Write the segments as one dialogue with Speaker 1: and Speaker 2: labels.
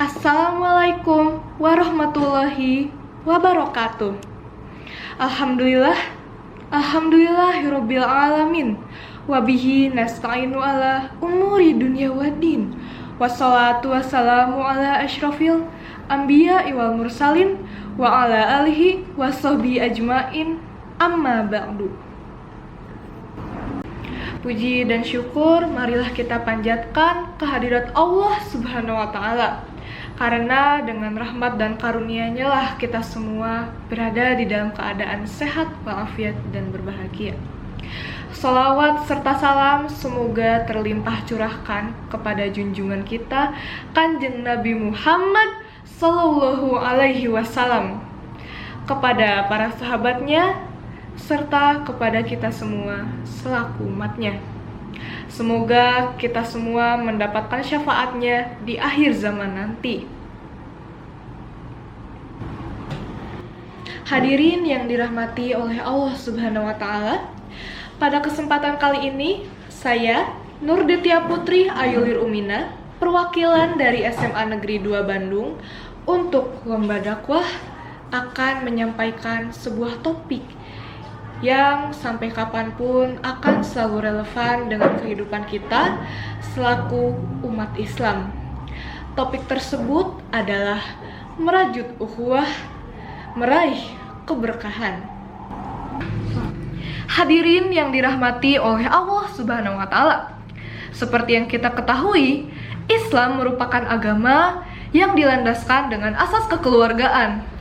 Speaker 1: Assalamualaikum warahmatullahi wabarakatuh. Alhamdulillah, alhamdulillahirabbil alamin. Wabihi nasta'inu ala umuri dunya waddin. Wassalatu wassalamu ala asyrafil anbiya'i wal mursalin wa ala alihi washabihi ajmain. Amma ba'du. Puji dan syukur marilah kita panjatkan kehadirat Allah Subhanahu wa taala. Karena dengan rahmat dan karunia-Nya lah kita semua berada di dalam keadaan sehat walafiat dan berbahagia. Salawat serta salam semoga terlimpah curahkan kepada junjungan kita Kanjeng Nabi Muhammad Sallallahu Alaihi Wasallam, kepada para sahabatnya, serta kepada kita semua selaku umatnya. Semoga kita semua mendapatkan syafaatnya di akhir zaman nanti. Hadirin yang dirahmati oleh Allah Subhanahu wa taala, pada kesempatan kali ini saya Nurditya Putri Ayulir Umina, perwakilan dari SMA Negeri 2 Bandung, untuk lomba dakwah akan menyampaikan sebuah topik yang sampai kapanpun akan selalu relevan dengan kehidupan kita selaku umat Islam. Topik tersebut adalah merajut ukhuwah, meraih keberkahan. Hadirin yang dirahmati oleh Allah Subhanahu wa taala, seperti yang kita ketahui, Islam merupakan agama yang dilandaskan dengan asas kekeluargaan.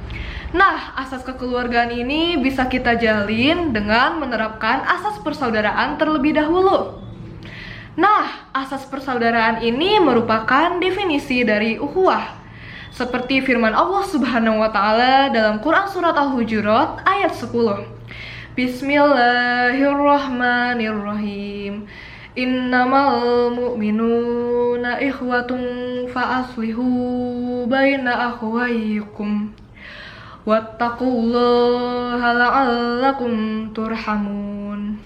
Speaker 1: Nah, asas kekeluargaan ini bisa kita jalin dengan menerapkan asas persaudaraan terlebih dahulu. Nah, asas persaudaraan ini merupakan definisi dari ukhuwah. Seperti firman Allah Subhanahu wa taala dalam Quran surat Al-Hujurat ayat 10. Bismillahirrahmanirrahim. Innamal mu'minuna ikhwatun fa aslihu baina akhwaykum. Wattaqullaha la'allakum turhamun.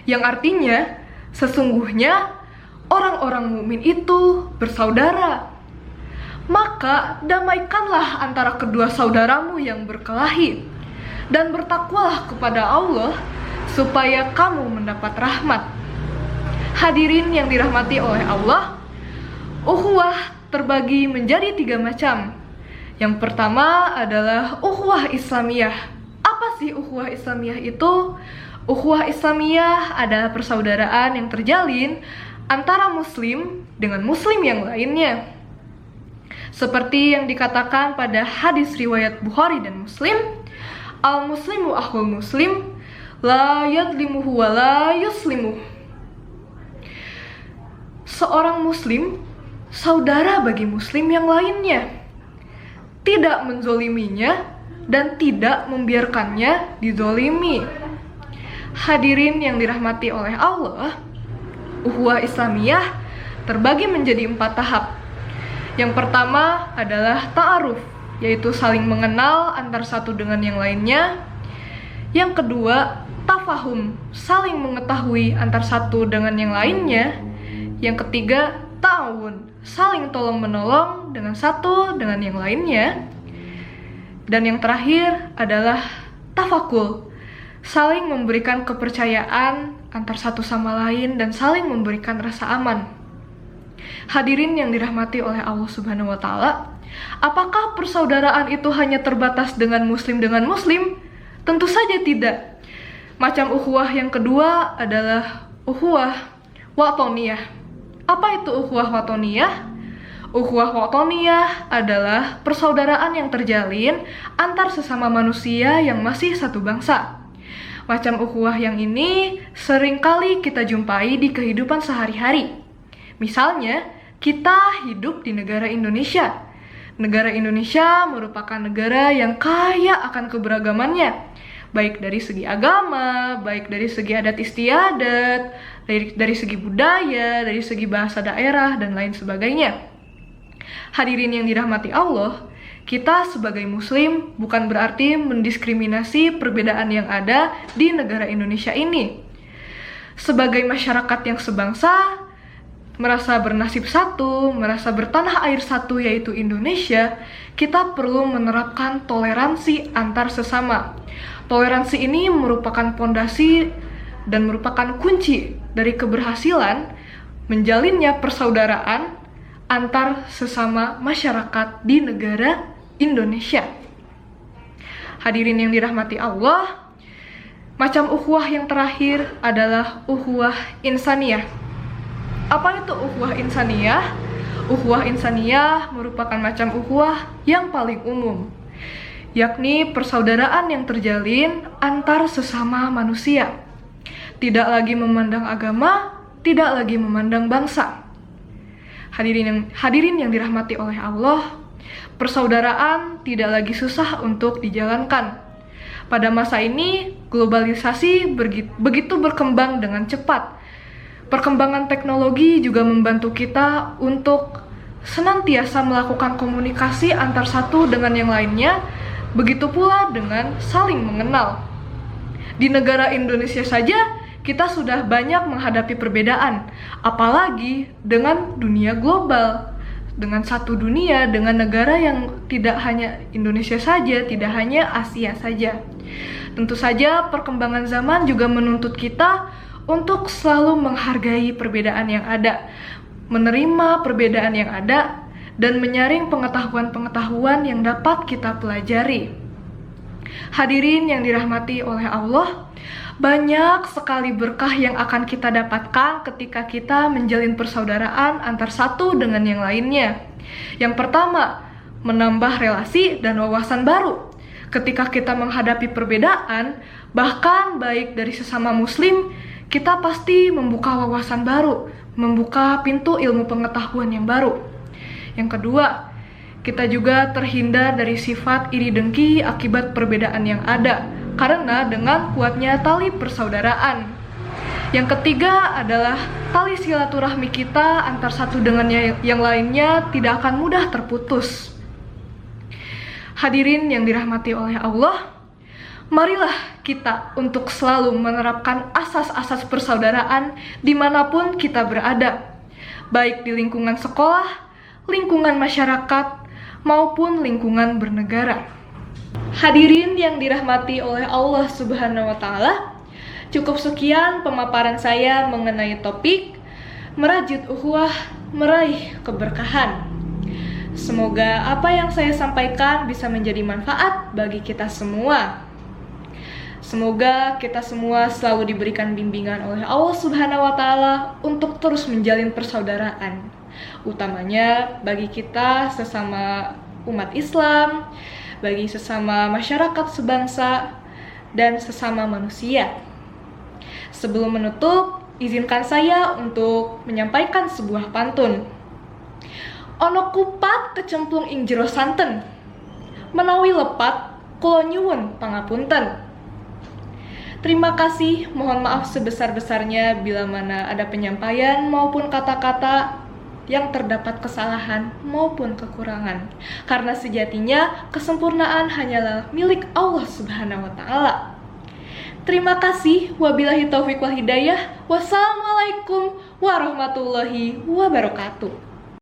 Speaker 1: Yang artinya, sesungguhnya orang-orang mukmin itu bersaudara. Maka damaikanlah antara kedua saudaramu yang berkelahi, dan bertakwalah kepada Allah supaya kamu mendapat rahmat. Hadirin yang dirahmati oleh Allah, ukhuwah terbagi menjadi 3 macam. Yang pertama adalah ukhuwah Islamiyah. Apa sih ukhuwah Islamiyah itu? Ukhuwah Islamiyah adalah persaudaraan yang terjalin antara muslim dengan muslim yang lainnya. Seperti yang dikatakan pada hadis riwayat Bukhari dan Muslim, al-muslimu akhul muslim, la yadlimuhu wa la yuslimuh. Seorang muslim saudara bagi muslim yang lainnya, tidak menzoliminya dan tidak membiarkannya dizolimi. Hadirin yang dirahmati oleh Allah, ukhuwah Islamiyah terbagi menjadi 4 tahap. Yang pertama adalah ta'aruf, yaitu saling mengenal antar satu dengan yang lainnya. Yang kedua, tafahum, saling mengetahui antar satu dengan yang lainnya. Yang ketiga, ta'awun, saling tolong-menolong dengan satu dengan yang lainnya. Dan yang terakhir adalah tafakul, saling memberikan kepercayaan antar satu sama lain dan saling memberikan rasa aman. Hadirin yang dirahmati oleh Allah Subhanahu wa taala, apakah persaudaraan itu hanya terbatas dengan muslim? Tentu saja tidak. Macam ukhuwah yang kedua adalah ukhuwah watoniyah. Apa itu ukhuwah watoniyah? Ukhuwah watoniyah adalah persaudaraan yang terjalin antar sesama manusia yang masih satu bangsa. Macam ukhuwah yang ini seringkali kita jumpai di kehidupan sehari-hari. Misalnya, kita hidup di negara Indonesia. Negara Indonesia merupakan negara yang kaya akan keberagamannya, baik dari segi agama, baik dari segi adat istiadat, dari segi budaya, dari segi bahasa daerah, dan lain sebagainya. Hadirin yang dirahmati Allah, kita sebagai muslim bukan berarti mendiskriminasi perbedaan yang ada di negara Indonesia ini. Sebagai masyarakat yang sebangsa, merasa bernasib satu, merasa bertanah air satu yaitu Indonesia, kita perlu menerapkan toleransi antar sesama. Toleransi ini merupakan pondasi dan merupakan kunci dari keberhasilan menjalinnya persaudaraan antar sesama masyarakat di negara Indonesia. Hadirin yang dirahmati Allah, macam ukhuwah yang terakhir adalah ukhuwah insaniyah. Apa itu ukhuwah insaniyah? Ukhuwah insaniyah merupakan macam ukhuwah yang paling umum, yakni persaudaraan yang terjalin antar sesama manusia. Tidak lagi memandang agama, tidak lagi memandang bangsa. Hadirin yang dirahmati oleh Allah, persaudaraan tidak lagi susah untuk dijalankan. Pada masa ini, globalisasi begitu berkembang dengan cepat. Perkembangan teknologi juga membantu kita untuk senantiasa melakukan komunikasi antar satu dengan yang lainnya, begitu pula dengan saling mengenal. Di negara Indonesia saja, kita sudah banyak menghadapi perbedaan, apalagi dengan dunia global, dengan satu dunia, dengan negara yang tidak hanya Indonesia saja, tidak hanya Asia saja. Tentu saja perkembangan zaman juga menuntut kita untuk selalu menghargai perbedaan yang ada, menerima perbedaan yang ada, dan menyaring pengetahuan-pengetahuan yang dapat kita pelajari. Hadirin yang dirahmati oleh Allah, banyak sekali berkah yang akan kita dapatkan ketika kita menjalin persaudaraan antar satu dengan yang lainnya. Yang pertama, menambah relasi dan wawasan baru. Ketika kita menghadapi perbedaan, bahkan baik dari sesama muslim, kita pasti membuka wawasan baru, membuka pintu ilmu pengetahuan yang baru. Yang kedua, kita juga terhindar dari sifat iri dengki akibat perbedaan yang ada, karena dengan kuatnya tali persaudaraan. Yang ketiga adalah tali silaturahmi kita antar satu dengan yang lainnya tidak akan mudah terputus. Hadirin yang dirahmati oleh Allah, marilah kita untuk selalu menerapkan asas-asas persaudaraan dimanapun kita berada, baik di lingkungan sekolah, lingkungan masyarakat, maupun lingkungan bernegara. Hadirin yang dirahmati oleh Allah Subhanahu wa Ta'ala, cukup sekian pemaparan saya mengenai topik merajut ukhuwah, meraih keberkahan. Semoga apa yang saya sampaikan bisa menjadi manfaat bagi kita semua. Semoga kita semua selalu diberikan bimbingan oleh Allah Subhanahu wa Ta'ala untuk terus menjalin persaudaraan, utamanya bagi kita sesama umat Islam, bagi sesama masyarakat sebangsa, dan sesama manusia. Sebelum menutup, izinkan saya untuk menyampaikan sebuah pantun. Ono kupat kecemplung ing jero santen, menawi lepat kula nyuwun pangapunten. Terima kasih, mohon maaf sebesar-besarnya bila mana ada penyampaian maupun kata-kata yang terdapat kesalahan maupun kekurangan. Karena sejatinya kesempurnaan hanyalah milik Allah Subhanahu wa Ta'ala. Terima kasih, wabillahi taufiq wal hidayah. Wassalamualaikum warahmatullahi wabarakatuh.